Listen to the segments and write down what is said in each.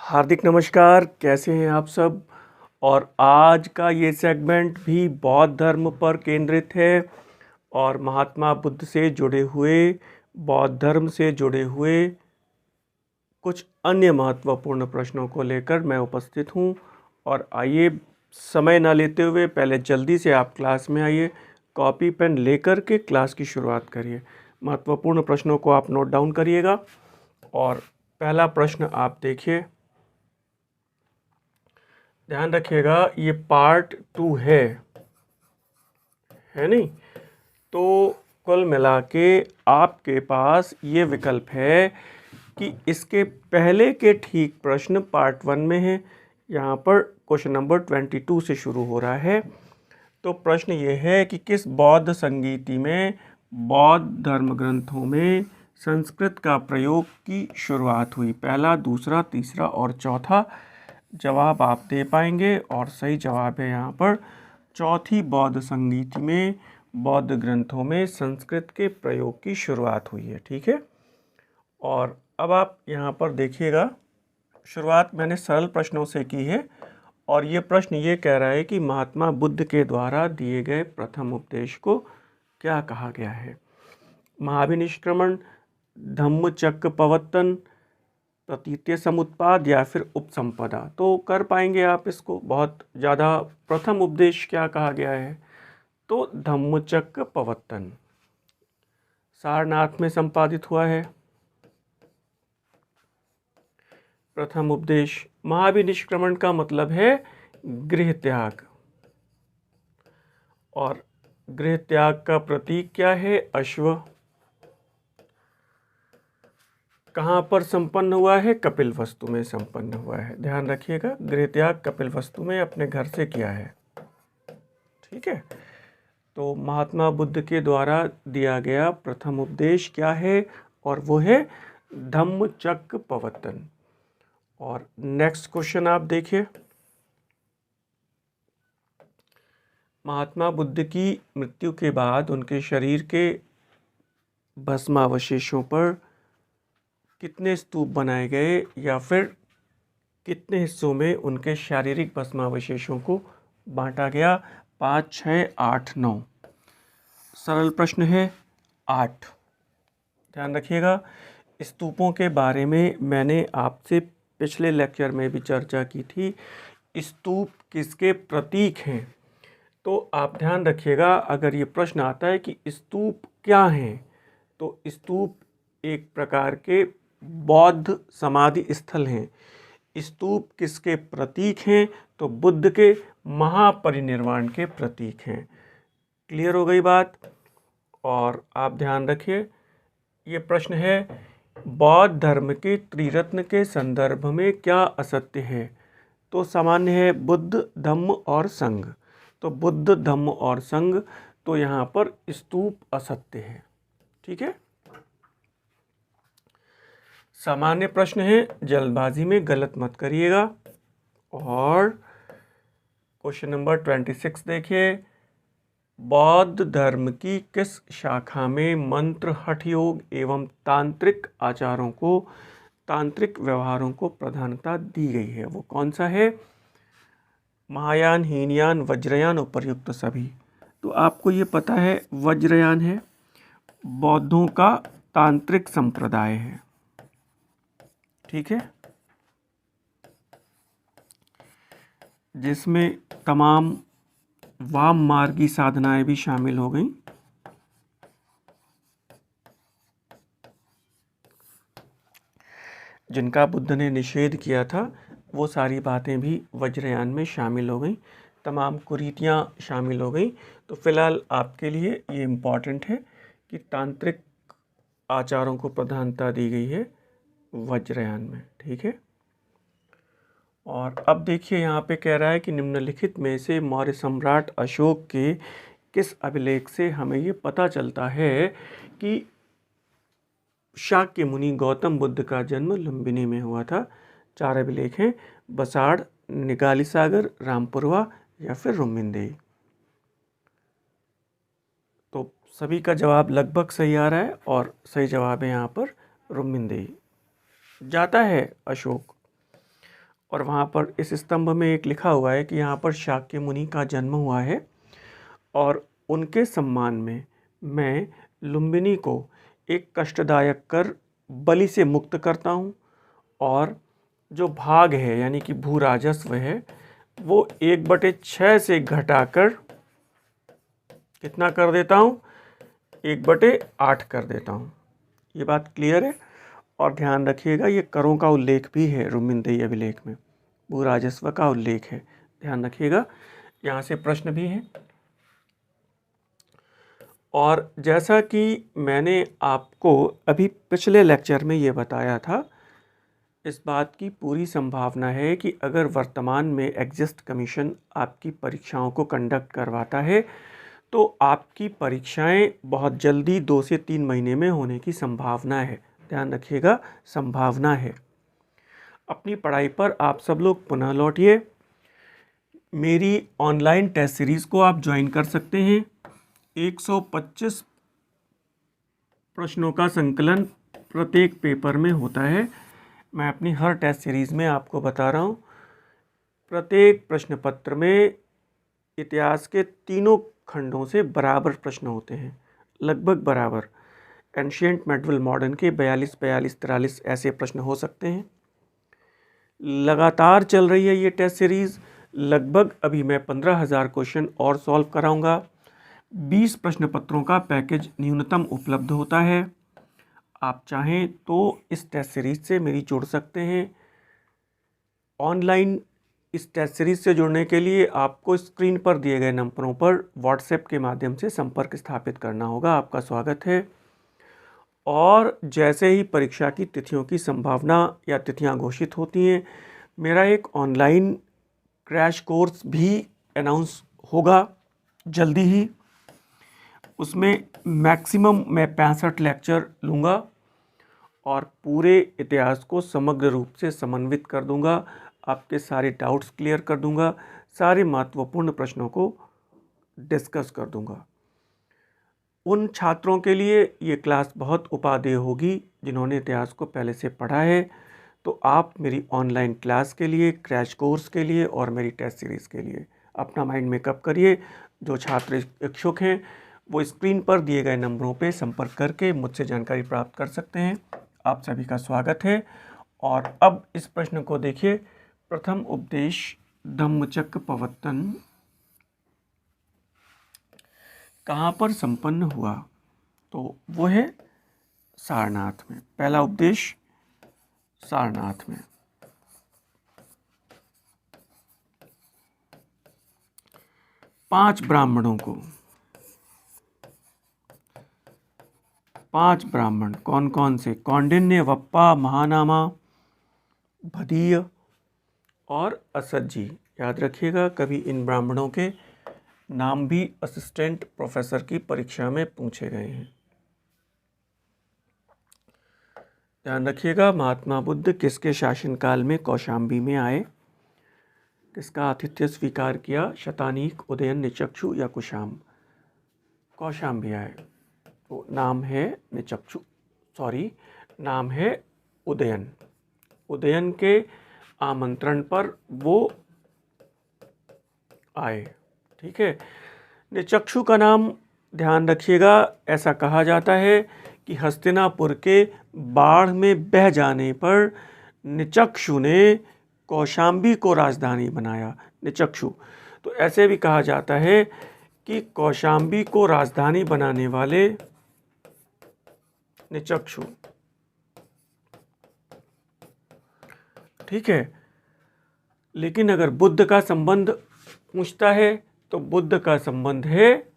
हार्दिक नमस्कार, कैसे हैं आप सब। और आज का ये सेगमेंट भी बौद्ध धर्म पर केंद्रित है और महात्मा बुद्ध से जुड़े हुए, बौद्ध धर्म से जुड़े हुए कुछ अन्य महत्वपूर्ण प्रश्नों को लेकर मैं उपस्थित हूँ। और आइए, समय ना लेते हुए पहले जल्दी से आप क्लास में आइए, कॉपी पेन लेकर के क्लास की शुरुआत करिए। महत्वपूर्ण प्रश्नों को आप नोट डाउन करिएगा। और पहला प्रश्न आप देखिए, ध्यान रखिएगा, ये पार्ट 2 है नहीं। तो कुल मिला के आपके पास ये विकल्प है कि इसके पहले के ठीक प्रश्न पार्ट 1 में हैं। यहाँ पर क्वेश्चन नंबर 22 से शुरू हो रहा है। तो प्रश्न ये है कि किस बौद्ध संगीति में बौद्ध धर्म ग्रंथों में संस्कृत का प्रयोग की शुरुआत हुई। पहला, दूसरा, तीसरा और चौथा जवाब आप दे पाएंगे। और सही जवाब है यहाँ पर चौथी, बौद्ध संगीति में बौद्ध ग्रंथों में संस्कृत के प्रयोग की शुरुआत हुई है। ठीक है। और अब आप यहाँ पर देखिएगा, शुरुआत मैंने सरल प्रश्नों से की है। और ये प्रश्न ये कह रहा है कि महात्मा बुद्ध के द्वारा दिए गए प्रथम उपदेश को क्या कहा गया है। महाभिनिष्क्रमण, धम्मचक्कप्रवर्तन, प्रतीत्य समुत्पाद या फिर उपसंपदा। तो कर पाएंगे आप इसको। बहुत ज़्यादा प्रथम उपदेश क्या कहा गया है, तो धम्मचक्कप्रवर्तन सारनाथ में संपादित हुआ है प्रथम उपदेश। महाभिनिष्क्रमण का मतलब है गृह त्याग, और गृह त्याग का प्रतीक क्या है, अश्व। कहाँ पर संपन्न हुआ है, कपिलवस्तु में संपन्न हुआ है। ध्यान रखिएगा, गृह त्याग कपिलवस्तु में अपने घर से किया है। ठीक है। तो महात्मा बुद्ध के द्वारा दिया गया प्रथम उपदेश क्या है, और वो है धम्मचक्कप्रवर्तन। और नेक्स्ट क्वेश्चन आप देखिए, महात्मा बुद्ध की मृत्यु के बाद उनके शरीर के भस्मावशेषों पर कितने स्तूप बनाए गए, या फिर कितने हिस्सों में उनके शारीरिक भस्मावशेषों को बांटा गया। 5, 6, 8, 9। सरल प्रश्न है 8। ध्यान रखिएगा, स्तूपों के बारे में मैंने आपसे पिछले लेक्चर में भी चर्चा की थी। स्तूप किसके प्रतीक हैं, तो आप ध्यान रखिएगा, अगर ये प्रश्न आता है कि स्तूप क्या हैं, तो स्तूप एक प्रकार के बौद्ध समाधि स्थल हैं। स्तूप किसके प्रतीक हैं, तो बुद्ध के महापरिनिर्वाण के प्रतीक हैं। क्लियर हो गई बात। और आप ध्यान रखिए, ये प्रश्न है, बौद्ध धर्म के त्रिरत्न के संदर्भ में क्या असत्य है, तो सामान्य है बुद्ध, धम्म और संघ। तो बुद्ध, धम्म और संघ, तो यहाँ पर स्तूप असत्य है। ठीक है। सामान्य प्रश्न है, जल्दबाजी में गलत मत करिएगा। और क्वेश्चन नंबर 26 देखिए, बौद्ध धर्म की किस शाखा में मंत्र, हठ योग एवं तांत्रिक आचारों को, तांत्रिक व्यवहारों को प्रधानता दी गई है, वो कौन सा है। महायान, हीनयान, वज्रयान, उपर्युक्त सभी। तो आपको ये पता है, वज्रयान है, बौद्धों का तांत्रिक संप्रदाय है। ठीक है, जिसमें तमाम वाम मार्गी साधनाएं भी शामिल हो गई। जिनका बुद्ध ने निषेध किया था, वो सारी बातें भी वज्रयान में शामिल हो गई, तमाम कुरीतियाँ शामिल हो गई। तो फिलहाल आपके लिए ये इम्पॉर्टेंट है कि तांत्रिक आचारों को प्रधानता दी गई है वज्रयान में। ठीक है। और अब देखिए, यहाँ पे कह रहा है कि निम्नलिखित में से मौर्य सम्राट अशोक के किस अभिलेख से हमें ये पता चलता है कि शाक्य मुनि गौतम बुद्ध का जन्म लुम्बिनी में हुआ था। 4 अभिलेख हैं, बसाड़, निगाली सागर, रामपुरवा या फिर रुमिनदेही। तो सभी का जवाब लगभग सही आ रहा है, और सही जवाब है यहाँ पर रुमिनदेही। जाता है अशोक। और वहाँ पर इस स्तंभ में एक लिखा हुआ है कि यहाँ पर शाक्य मुनि का जन्म हुआ है और उनके सम्मान में मैं लुम्बिनी को एक कष्टदायक कर बलि से मुक्त करता हूँ और जो भाग है यानी कि भू राजस्व है वो 1/6 से घटाकर कितना कर देता हूँ, 1/8 कर देता हूँ। ये बात क्लियर है। और ध्यान रखिएगा ये करों का उल्लेख भी है रुमिनदेही अभिलेख में, भू राजस्व का उल्लेख है, ध्यान रखिएगा। यहाँ से प्रश्न भी है। और जैसा कि मैंने आपको अभी पिछले लेक्चर में ये बताया था, इस बात की पूरी संभावना है कि अगर वर्तमान में एग्जिस्ट कमीशन आपकी परीक्षाओं को कंडक्ट करवाता है तो आपकी परीक्षाएं बहुत जल्दी 2 से 3 महीने में होने की संभावना है। ध्यान रखिएगा, संभावना है। अपनी पढ़ाई पर आप सब लोग पुनः लौटिए। मेरी ऑनलाइन टेस्ट सीरीज़ को आप ज्वाइन कर सकते हैं। 125 प्रश्नों का संकलन प्रत्येक पेपर में होता है। मैं अपनी हर टेस्ट सीरीज़ में आपको बता रहा हूँ। प्रत्येक प्रश्न पत्र में इतिहास के तीनों खंडों से बराबर प्रश्न होते हैं, लगभग बराबर। एंशिएंट, मेडिवल, मॉडर्न के 42, 42, 43 ऐसे प्रश्न हो सकते हैं। लगातार चल रही है ये टेस्ट सीरीज़। लगभग अभी मैं 15,000 क्वेश्चन और सॉल्व कराऊंगा। 20 प्रश्न पत्रों का पैकेज न्यूनतम उपलब्ध होता है। आप चाहें तो इस टेस्ट सीरीज़ से मेरी जुड़ सकते हैं। ऑनलाइन इस टेस्ट सीरीज़ से जुड़ने के लिए आपको स्क्रीन पर दिए गए नंबरों पर व्हाट्सएप के माध्यम से संपर्क स्थापित करना होगा। आपका स्वागत है। और जैसे ही परीक्षा की तिथियों की संभावना या तिथियां घोषित होती हैं, मेरा एक ऑनलाइन क्रैश कोर्स भी अनाउंस होगा जल्दी ही। उसमें मैक्सिमम मैं 65 लेक्चर लूँगा और पूरे इतिहास को समग्र रूप से समन्वित कर दूँगा। आपके सारे डाउट्स क्लियर कर दूँगा, सारे महत्वपूर्ण प्रश्नों को डिस्कस कर दूँगा। उन छात्रों के लिए ये क्लास बहुत उपादेय होगी जिन्होंने इतिहास को पहले से पढ़ा है। तो आप मेरी ऑनलाइन क्लास के लिए, क्रैश कोर्स के लिए और मेरी टेस्ट सीरीज़ के लिए अपना माइंड मेकअप करिए। जो छात्र इच्छुक हैं वो स्क्रीन पर दिए गए नंबरों पे संपर्क करके मुझसे जानकारी प्राप्त कर सकते हैं। आप सभी का स्वागत है। और अब इस प्रश्न को देखिए। प्रथम उपदेश धम्मचक्र प्रवर्तन कहाँ पर संपन्न हुआ? तो वो है सारनाथ में। पहला उपदेश सारनाथ में। पांच ब्राह्मण कौन कौन से? कौंडिन्य, वप्पा, महानामा, भदीय और असज्जी। याद रखिएगा, कभी इन ब्राह्मणों के नाम भी असिस्टेंट प्रोफेसर की परीक्षा में पूछे गए हैं। ध्यान रखिएगा, महात्मा बुद्ध किसके शासनकाल में कौशाम्बी में आए? किसका आतिथ्य स्वीकार किया? शतानीक, उदयन, निचक्षु या कुशाम? कौशाम्बी आए। तो नाम है निचक्षु, नाम है उदयन। उदयन के आमंत्रण पर वो आए। ठीक है। निचक्षु का नाम ध्यान रखिएगा, ऐसा कहा जाता है कि हस्तिनापुर के बाढ़ में बह जाने पर निचक्षु ने कौशाम्बी को राजधानी बनाया। निचक्षु। तो ऐसे भी कहा जाता है कि कौशाम्बी को राजधानी बनाने वाले निचक्षु। ठीक है। लेकिन अगर बुद्ध का संबंध पूछता है तो बुद्ध का संबंध है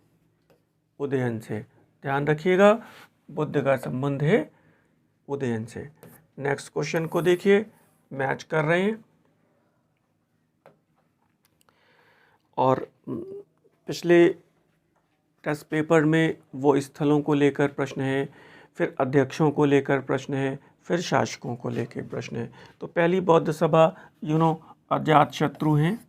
उदयन से। ध्यान रखिएगा, बुद्ध का संबंध है उदयन से। नेक्स्ट क्वेश्चन को देखिए, मैच कर रहे हैं। और पिछले टेस्ट पेपर में वो स्थलों को लेकर प्रश्न है, फिर अध्यक्षों को लेकर प्रश्न है, फिर शासकों को लेकर प्रश्न है। तो पहली बौद्ध सभा अजात शत्रु हैं,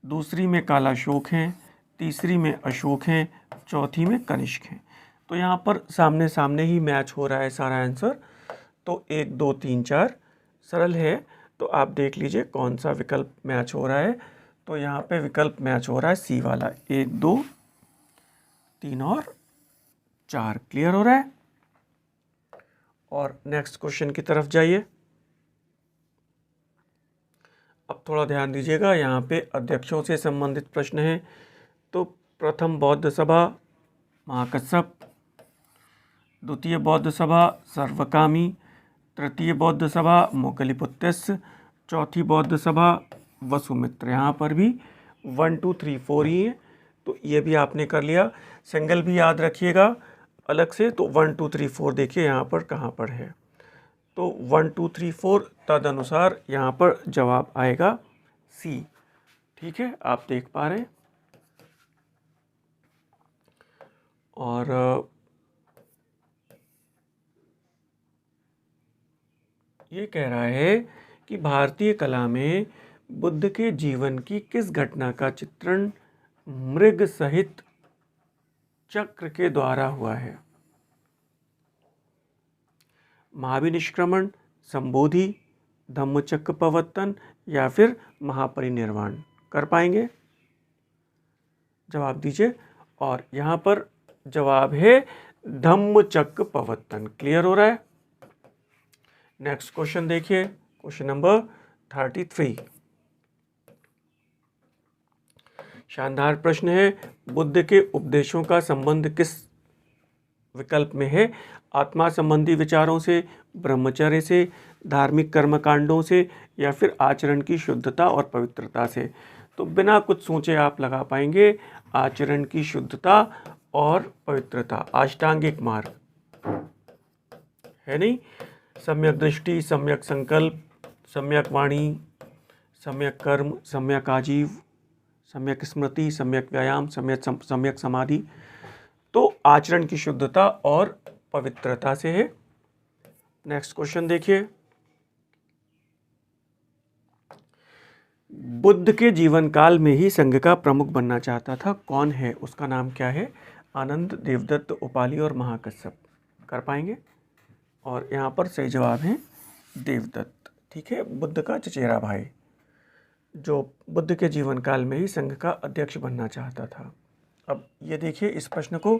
दूसरी में कालाशोक हैं, तीसरी में अशोक हैं, चौथी में कनिष्क हैं। तो यहाँ पर सामने सामने ही मैच हो रहा है सारा आंसर। तो 1, 2, 3, 4 सरल है। तो आप देख लीजिए कौन सा विकल्प मैच हो रहा है। तो यहाँ पे विकल्प मैच हो रहा है सी वाला, 1 2 3 और 4। क्लियर हो रहा है। और नेक्स्ट क्वेश्चन की तरफ जाइए। अब थोड़ा ध्यान दीजिएगा, यहाँ पे अध्यक्षों से संबंधित प्रश्न है। तो प्रथम बौद्ध सभा महाकश्यप, द्वितीय बौद्ध सभा सर्वकामी, तृतीय बौद्ध सभा मोकलिपुत्तस्य, चौथी बौद्ध सभा वसुमित्र। यहाँ पर भी 1 2 3 4 ही है, तो ये भी आपने कर लिया। सिंगल भी याद रखिएगा अलग से। तो 1 2 3 4 देखिए यहाँ पर कहाँ पर है। तो 1 2 3 4 तदनुसार यहाँ पर जवाब आएगा सी। ठीक है, आप देख पा रहे हैं। और ये कह रहा है कि भारतीय कला में बुद्ध के जीवन की किस घटना का चित्रण मृग सहित चक्र के द्वारा हुआ है? महाविनिष्क्रमण, संबोधि, धम्मचक्र प्रवर्तन या फिर महापरिनिर्वाण। कर पाएंगे? जवाब दीजिए। और यहाँ पर जवाब है धम्मचक्र प्रवर्तन। क्लियर हो रहा है। नेक्स्ट क्वेश्चन देखिए, क्वेश्चन नंबर 33। शानदार प्रश्न है। बुद्ध के उपदेशों का संबंध किस विकल्प में है? आत्मा संबंधी विचारों से, ब्रह्मचर्य से, धार्मिक कर्मकांडों से या फिर आचरण की शुद्धता और पवित्रता से। तो बिना कुछ सोचे आप लगा पाएंगे आचरण की शुद्धता और पवित्रता। अष्टांगिक मार्ग है नहीं? सम्यक दृष्टि, सम्यक संकल्प, सम्यक वाणी, सम्यक कर्म, सम्यक आजीव, सम्यक स्मृति, सम्यक व्यायाम, सम्यक समाधि। तो आचरण की शुद्धता और पवित्रता से है। नेक्स्ट क्वेश्चन देखिए। बुद्ध के जीवन काल में ही संघ का प्रमुख बनना चाहता था, कौन है? उसका नाम क्या है? आनंद, देवदत्त, उपाली और महाकश्यप। कर पाएंगे? और यहाँ पर सही जवाब है देवदत्त। ठीक है, बुद्ध का चचेरा भाई जो बुद्ध के जीवन काल में ही संघ का अध्यक्ष बनना चाहता था। अब ये देखिए इस प्रश्न को।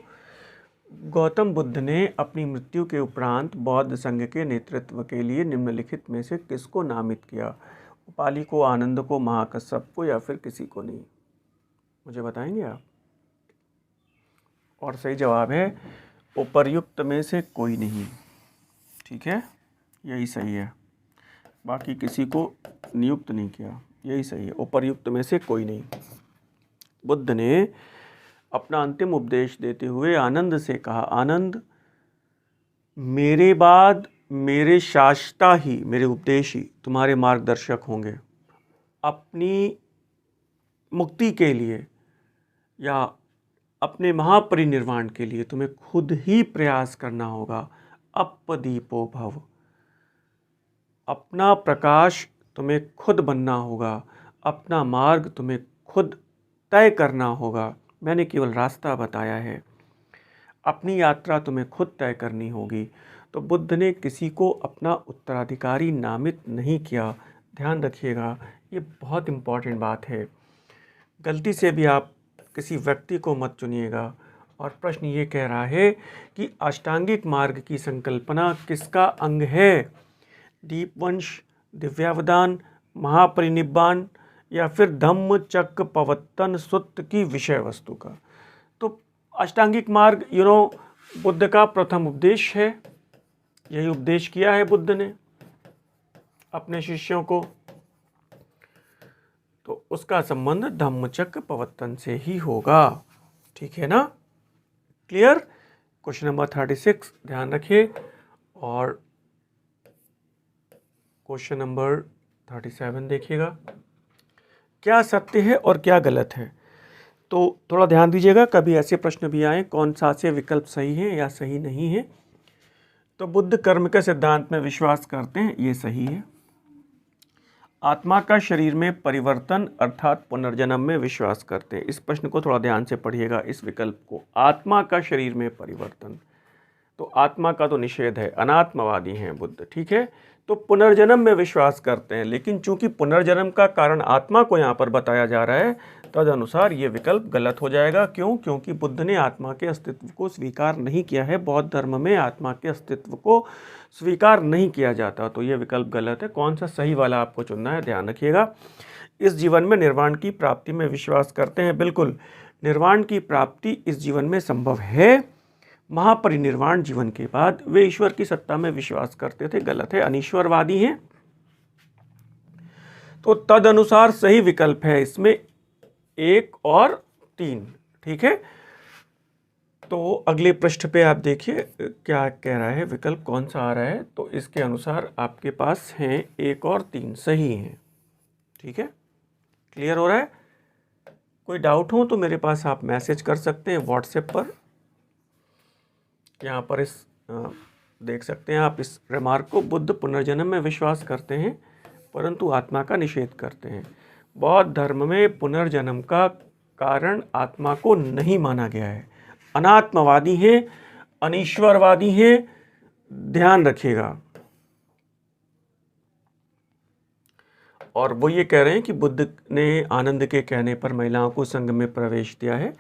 गौतम बुद्ध ने अपनी मृत्यु के उपरांत बौद्ध संघ के नेतृत्व के लिए निम्नलिखित में से किसको नामित किया? उपाली को, आनंद को, महाकश्यप को या फिर किसी को नहीं? मुझे बताएंगे आप। और सही जवाब है उपर्युक्त में से कोई नहीं। ठीक है, यही सही है। बाकी किसी को नियुक्त नहीं किया, यही सही है। उपर्युक्त में से कोई नहीं। बुद्ध ने अपना अंतिम उपदेश देते हुए आनंद से कहा, आनंद, मेरे बाद मेरे शास्ता ही, मेरे उपदेश ही तुम्हारे मार्गदर्शक होंगे। अपनी मुक्ति के लिए या अपने महापरिनिर्वाण के लिए तुम्हें खुद ही प्रयास करना होगा। अपदीपो भव, अपना प्रकाश तुम्हें खुद बनना होगा, अपना मार्ग तुम्हें खुद तय करना होगा। मैंने केवल रास्ता बताया है, अपनी यात्रा तुम्हें खुद तय करनी होगी। तो बुद्ध ने किसी को अपना उत्तराधिकारी नामित नहीं किया। ध्यान रखिएगा, ये बहुत इम्पॉर्टेंट बात है। गलती से भी आप किसी व्यक्ति को मत चुनिएगा। और प्रश्न ये कह रहा है कि अष्टांगिक मार्ग की संकल्पना किसका अंग है? दीपवंश, दिव्यावदान, महापरिनिब्बाण या फिर धम्मचक्र प्रवर्तन सूत्र की विषय वस्तु का। तो अष्टांगिक मार्ग बुद्ध का प्रथम उपदेश है। यही उपदेश किया है बुद्ध ने अपने शिष्यों को। तो उसका संबंध धम्मचक्र प्रवर्तन से ही होगा। ठीक है ना? क्लियर? क्वेश्चन नंबर 36 ध्यान रखिए। और क्वेश्चन नंबर 37 देखिएगा। क्या सत्य है और क्या गलत है? तो थोड़ा ध्यान दीजिएगा, कभी ऐसे प्रश्न भी आए कौन सा से विकल्प सही है या सही नहीं है। तो बुद्ध कर्म के सिद्धांत में विश्वास करते हैं, ये सही है। आत्मा का शरीर में परिवर्तन अर्थात पुनर्जन्म में विश्वास करते हैं। इस प्रश्न को थोड़ा ध्यान से पढ़िएगा, इस विकल्प को। आत्मा का शरीर में परिवर्तन, तो आत्मा का तो निषेध है, अनात्मवादी हैं बुद्ध, ठीक है। तो पुनर्जन्म में विश्वास करते हैं, लेकिन चूंकि पुनर्जन्म का कारण आत्मा को यहाँ पर बताया जा रहा है, तदनुसार ये विकल्प गलत हो जाएगा। क्यों? क्योंकि बुद्ध ने आत्मा के अस्तित्व को स्वीकार नहीं किया है। बौद्ध धर्म में आत्मा के अस्तित्व को स्वीकार नहीं किया जाता, तो ये विकल्प गलत है। कौन सा सही वाला आपको चुनना है, ध्यान रखिएगा। इस जीवन में निर्वाण की प्राप्ति में विश्वास करते हैं, बिल्कुल। निर्वाण की प्राप्ति इस जीवन में संभव है। महापरिनिर्वाण जीवन के बाद वे ईश्वर की सत्ता में विश्वास करते थे, गलत है, अनीश्वरवादी हैं। तो तदनुसार सही विकल्प है इसमें 1 और 3, ठीक है। तो अगले पृष्ठ पे आप देखिए क्या कह रहा है, विकल्प कौन सा आ रहा है। तो इसके अनुसार आपके पास हैं 1 और 3 सही हैं, ठीक है। क्लियर हो रहा है? कोई डाउट हो तो मेरे पास आप मैसेज कर सकते हैं व्हाट्सएप पर। यहाँ पर देख सकते हैं आप इस रिमार्क को, बुद्ध पुनर्जन्म में विश्वास करते हैं परंतु आत्मा का निषेध करते हैं। बौद्ध धर्म में पुनर्जन्म का कारण आत्मा को नहीं माना गया है। अनात्मवादी हैं, अनीश्वरवादी हैं, ध्यान रखिएगा। और वो ये कह रहे हैं कि बुद्ध ने आनंद के कहने पर महिलाओं को संघ में प्रवेश दिया है।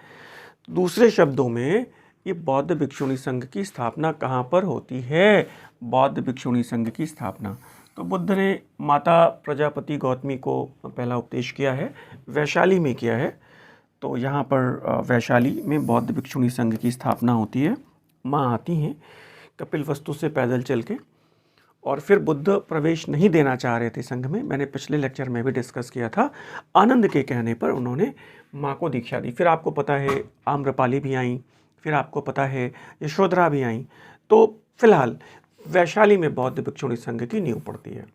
दूसरे शब्दों में ये बौद्ध भिक्षुणी संघ की स्थापना कहाँ पर होती है? बौद्ध भिक्षुणी संघ की स्थापना तो बुद्ध ने माता प्रजापति गौतमी को पहला उपदेश किया है, वैशाली में किया है। तो यहाँ पर वैशाली में बौद्ध भिक्षुणी संघ की स्थापना होती है। माँ आती हैं कपिलवस्तु से पैदल चल के, और फिर बुद्ध प्रवेश नहीं देना चाह रहे थे संघ में। मैंने पिछले लेक्चर में भी डिस्कस किया था। आनंद के कहने पर उन्होंने माँ को दीक्षा दी। फिर आपको पता है आम्रपाली भी आई, फिर आपको पता है यशोधरा भी आई। तो फिलहाल वैशाली में बौद्ध भिक्षुणी संघ की नींव पड़ती है।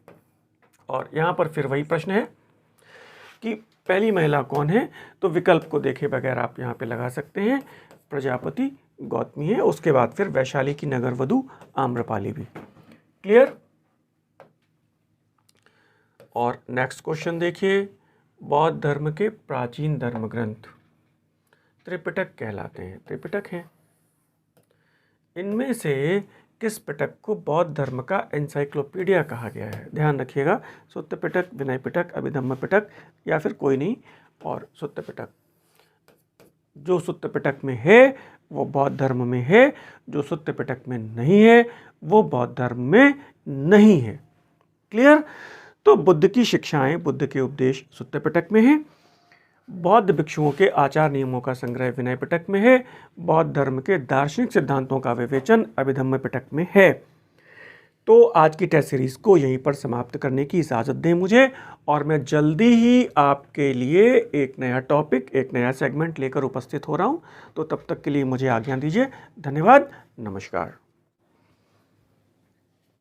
और यहाँ पर फिर वही प्रश्न है कि पहली महिला कौन है? तो विकल्प को देखे बगैर आप यहाँ पे लगा सकते हैं, प्रजापति गौतमी है, उसके बाद फिर वैशाली की नगर वधु आम्रपाली भी। क्लियर? और नेक्स्ट क्वेश्चन देखिए, बौद्ध धर्म के प्राचीन धर्म ग्रंथ त्रिपिटक कहलाते हैं। त्रिपिटक हैं, इनमें से किस पिटक को बौद्ध धर्म का एनसाइक्लोपीडिया कहा गया है? ध्यान रखिएगा, सुत्त पिटक, विनय पिटक, अभिधम्म पिटक या फिर कोई नहीं और सुत्त पिटक। जो सुत्त पिटक में है वो बौद्ध धर्म में है, जो सुत्त पिटक में नहीं है वो बौद्ध धर्म में नहीं है। क्लियर? तो बुद्ध की शिक्षाएं, बुद्ध के उपदेश सुत्त पिटक में है। बौद्ध भिक्षुओं के आचार नियमों का संग्रह विनय पिटक में है। बौद्ध धर्म के दार्शनिक सिद्धांतों का विवेचन अभिधम्म पिटक में है। तो आज की टेस्ट सीरीज को यहीं पर समाप्त करने की इजाज़त दें मुझे, और मैं जल्दी ही आपके लिए एक नया टॉपिक, एक नया सेगमेंट लेकर उपस्थित हो रहा हूं। तो तब तक के लिए मुझे आज्ञा दीजिए। धन्यवाद, नमस्कार।